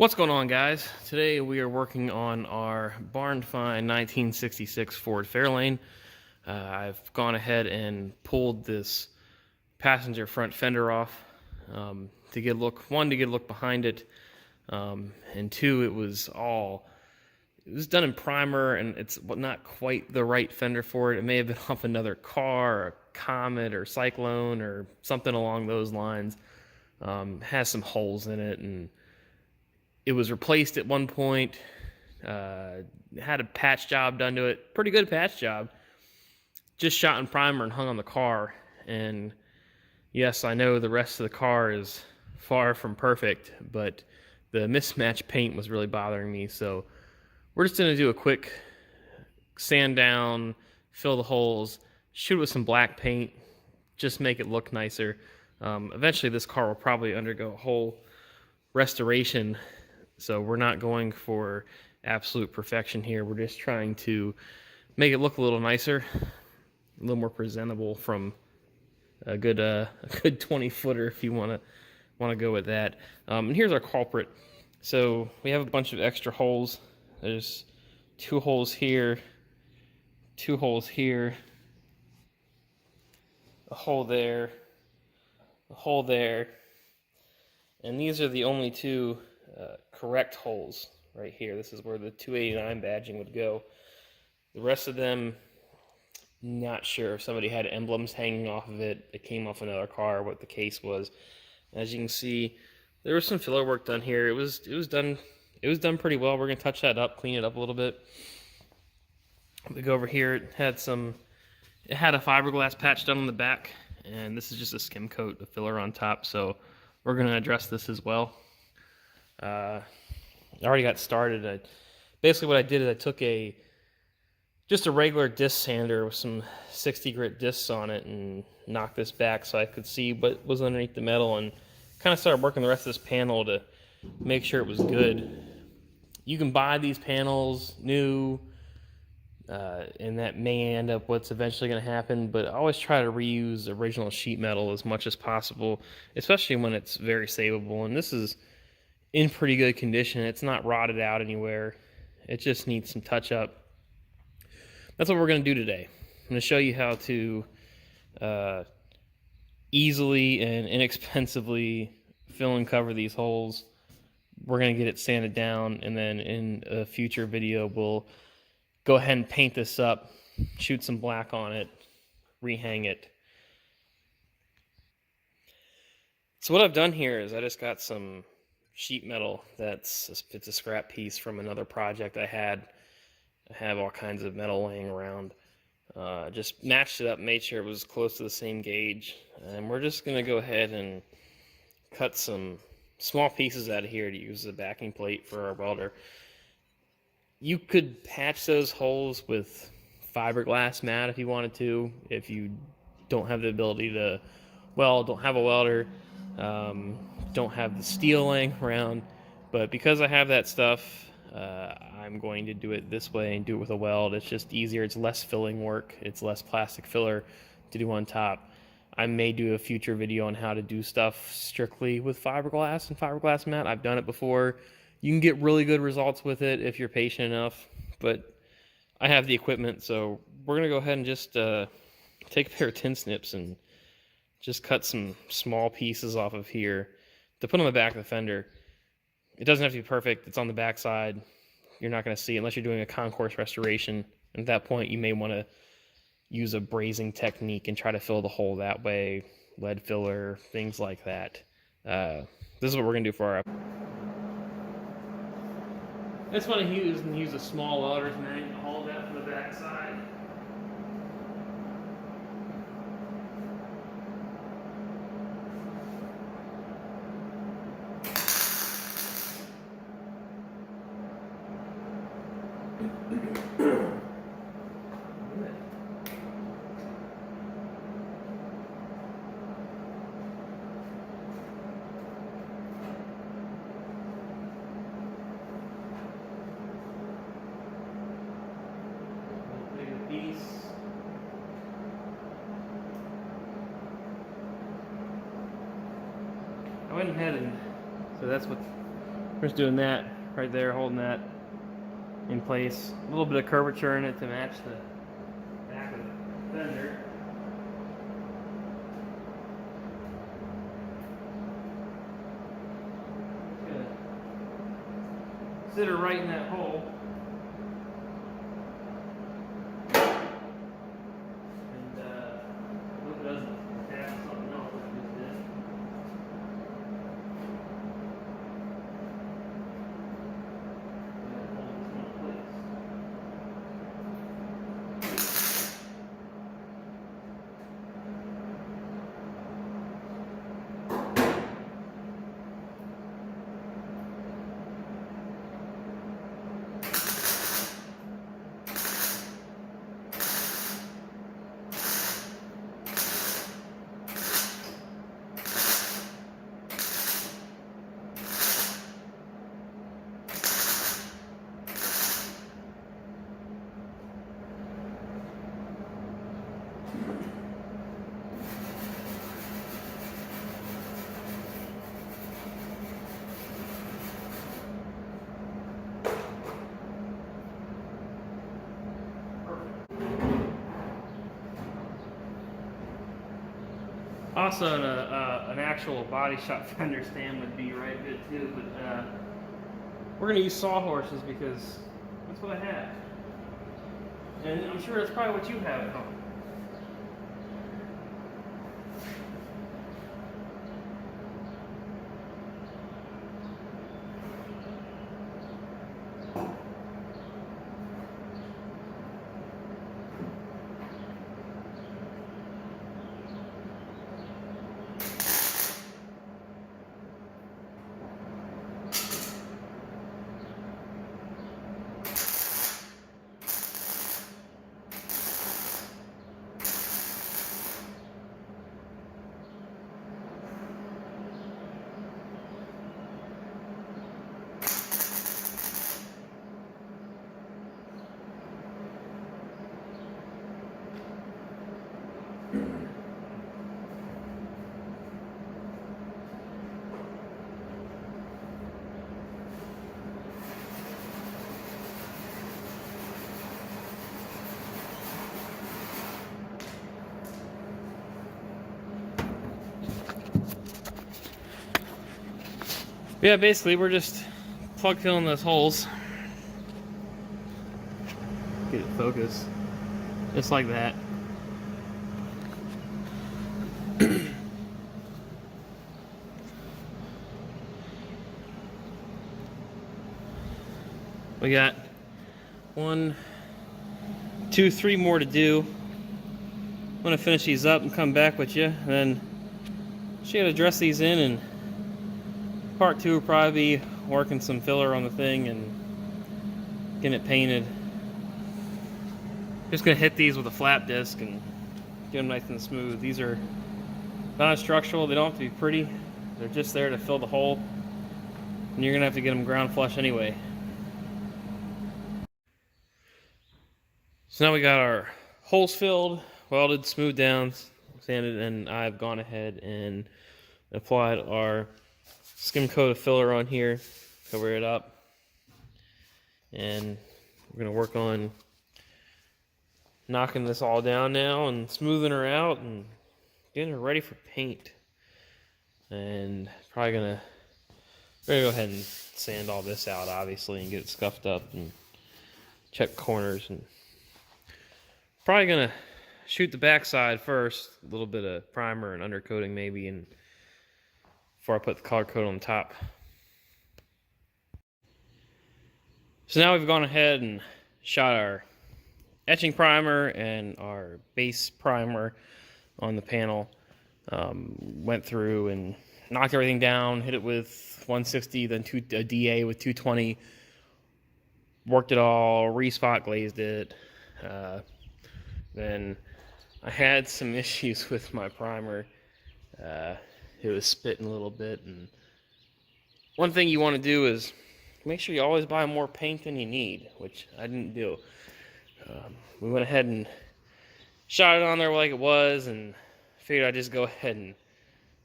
What's going on, guys? Today we are working on our barn find 1966 Ford Fairlane. I've gone ahead and pulled this passenger front fender off to get a look. One, to get a look behind it, and two, it was done in primer, and it's not quite the right fender for it. It may have been off another car, or a Comet, or Cyclone, or something along those lines. Has some holes in it, and it was replaced at one point. Had a patch job done to it. Pretty good patch job. Just shot in primer and hung on the car. And yes, I know the rest of the car is far from perfect, but the mismatched paint was really bothering me. So we're just going to do a quick sand down, fill the holes, shoot it with some black paint, just make it look nicer. Eventually this car will probably undergo a whole restoration. So we're not going for absolute perfection here. We're just trying to make it look a little nicer, a little more presentable from a good 20-footer if you want to go with that. And here's our culprit. So we have a bunch of extra holes. There's 2 holes here, 2 holes here, a hole there, a hole there, and these are the only 2 correct holes right here. This is where the 289 badging would go. The rest of them, not sure. If somebody had emblems hanging off of it, it came off another car, what the case was. As you can see, there was some filler work done here. It was done pretty well. We're gonna touch that up, clean it up a little bit. We go over here. It had a fiberglass patch done on the back, and this is just a skim coat of filler on top. So we're gonna address this as well. I already got started. Basically what I did is I took just a regular disc sander with some 60 grit discs on it and knocked this back so I could see what was underneath the metal, and kind of started working the rest of this panel to make sure it was good. You can buy these panels new, and that may end up what's eventually going to happen, but I always try to reuse original sheet metal as much as possible, especially when it's very savable. And this is in pretty good condition. It's not rotted out anywhere. It just needs some touch up. That's what we're going to do today. I'm going to show you how to easily and inexpensively fill and cover these holes. We're going to get it sanded down, and then in a future video we'll go ahead and paint this up, shoot some black on it, rehang it. So what I've done here is I just got some sheet metal it's a scrap piece from another project I had. I have all kinds of metal laying around. Just matched it up, made sure it was close to the same gauge, and we're just going to go ahead and cut some small pieces out of here to use as a backing plate for our welder. You could patch those holes with fiberglass mat if you wanted to, if you don't have the ability to weld, don't have a welder, don't have the steel laying around. But because I have that stuff, I'm going to do it this way and do it with a weld. It's just easier. It's less filling work. It's less plastic filler to do on top. I may do a future video on how to do stuff strictly with fiberglass and fiberglass mat. I've done it before. You can get really good results with it if you're patient enough, but I have the equipment, so we're going to go ahead and just take a pair of tin snips and just cut some small pieces off of here to put on the back of the fender. It doesn't have to be perfect. It's on the back side. You're not going to see it unless you're doing a concourse restoration. At that point, you may want to use a brazing technique and try to fill the hole that way, lead filler, things like that. This is what we're going to do for our... I just want to use a small welder's mag to hold that from the back side. I went ahead and, so that's what We're just doing that right there, holding that in place. A little bit of curvature in it to match the back of the fender. Just gonna sit her right in that hole. Also, an actual body shop fender stand would be right good too, but we're going to use sawhorses because that's what I have. And I'm sure that's probably what you have at home. Yeah, basically we're just plug filling those holes. Get it focused. Just like that. We got 1, 2, 3 more to do. I'm gonna finish these up and come back with you. And then she gotta dress these in, and part 2 will probably be working some filler on the thing and getting it painted. Just gonna hit these with a flat disc and get them nice and smooth. These are non-structural, they don't have to be pretty. They're just there to fill the hole. And you're gonna have to get them ground flush anyway. So now we got our holes filled, welded, smoothed down, sanded, and I've gone ahead and applied our skim coat of filler on here, cover it up, and we're gonna work on knocking this all down now and smoothing her out and getting her ready for paint. And probably gonna go ahead and sand all this out, obviously, and get it scuffed up and check corners. And probably gonna shoot the backside first, a little bit of primer and undercoating maybe, and before I put the color coat on top. So now we've gone ahead and shot our etching primer and our base primer on the panel. Went through and knocked everything down, hit it with 160, then a DA with 220, worked it all, re-spot glazed it. Then I had some issues with my primer. It was spitting a little bit, and one thing you want to do is make sure you always buy more paint than you need, which I didn't do. We went ahead and shot it on there like it was, and figured I'd just go ahead and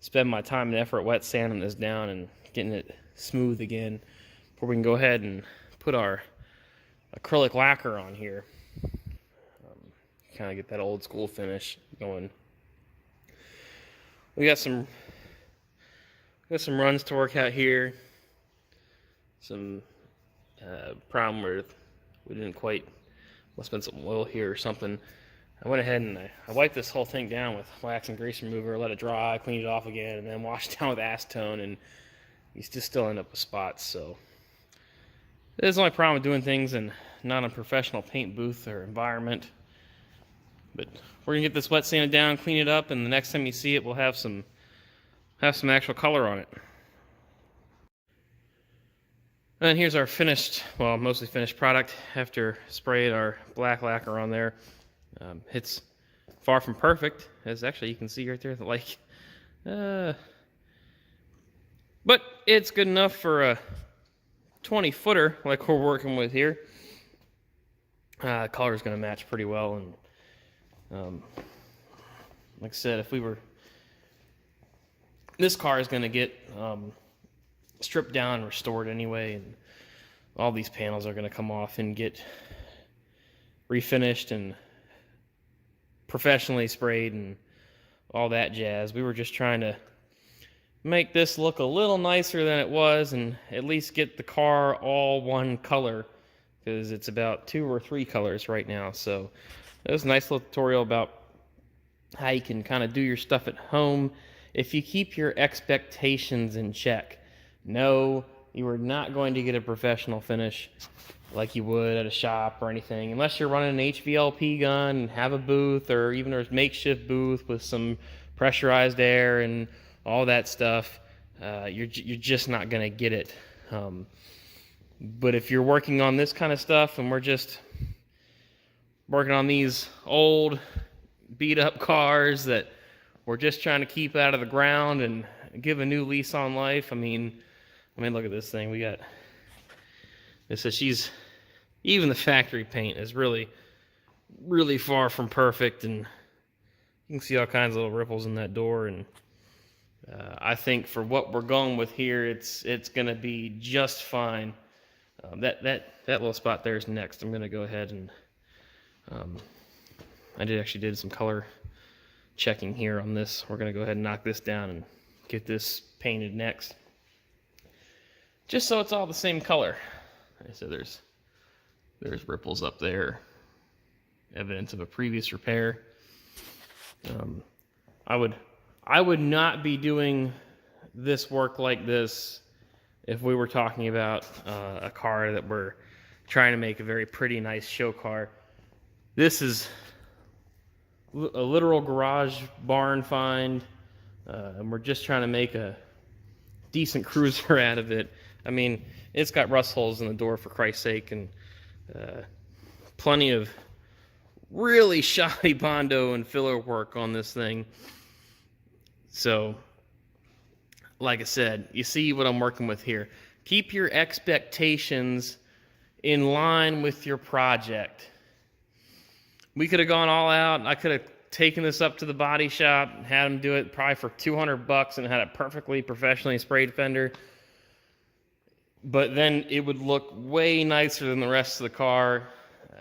spend my time and effort wet sanding this down and getting it smooth again. before we can go ahead and put our acrylic lacquer on here. Kind of get that old school finish going. We got some runs to work out here. Some problem where we didn't quite, must have been some oil here or something. I went ahead and I wiped this whole thing down with wax and grease remover, let it dry, cleaned it off again, and then washed it down with acetone, and you still end up with spots. So this is the only problem with doing things in not a professional paint booth or environment. But we're gonna get this wet sanded down, clean it up, and the next time you see it, we'll have some actual color on it. And here's our finished, well, mostly finished product after spraying our black lacquer on there. It's far from perfect, as actually you can see right there, but it's good enough for a 20-footer like we're working with here. Color is going to match pretty well, and like I said, this car is going to get stripped down and restored anyway, and all these panels are going to come off and get refinished and professionally sprayed and all that jazz. We were just trying to make this look a little nicer than it was, and at least get the car all one color, because it's about 2 or 3 colors right now. So it was a nice little tutorial about how you can kind of do your stuff at home if you keep your expectations in check. No, you are not going to get a professional finish like you would at a shop or anything, unless you're running an HVLP gun and have a booth, or even a makeshift booth with some pressurized air and all that stuff. You're just not going to get it. But if you're working on this kind of stuff, and we're just working on these old beat up cars that we're just trying to keep out of the ground and give a new lease on life. I mean, look at this thing. We got this. So even the factory paint is really, really far from perfect, and you can see all kinds of little ripples in that door. And I think for what we're going with here, it's going to be just fine. That little spot there is next. I'm going to go ahead and I actually did some color checking here on this. We're going to go ahead and knock this down and get this painted next, just so it's all the same color. So there's ripples up there, evidence of a previous repair. I would not be doing this work like this if we were talking about a car that we're trying to make a very pretty, nice show car. This is a literal garage barn find, and we're just trying to make a decent cruiser out of it. I mean, it's got rust holes in the door, for Christ's sake, and plenty of really shoddy Bondo and filler work on this thing. So, like I said, you see what I'm working with here. Keep your expectations in line with your project. We could have gone all out. I could have taken this up to the body shop and had them do it probably for $200 and had a perfectly professionally sprayed fender. But then it would look way nicer than the rest of the car,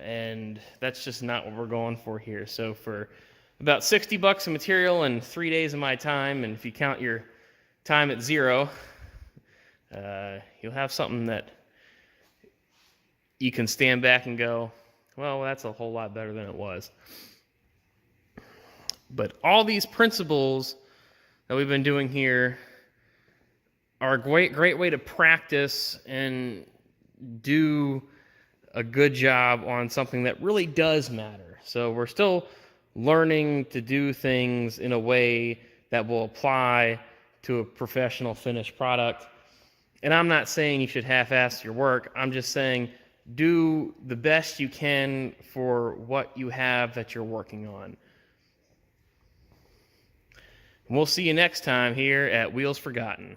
and that's just not what we're going for here. So for about $60 of material and 3 days of my time, and if you count your time at 0, you'll have something that you can stand back and go, well, that's a whole lot better than it was. But all these principles that we've been doing here are a great way to practice and do a good job on something that really does matter. So we're still learning to do things in a way that will apply to a professional finished product. And I'm not saying you should half-ass your work. I'm just saying do the best you can for what you have that you're working on. We'll see you next time here at Wheels Forgotten.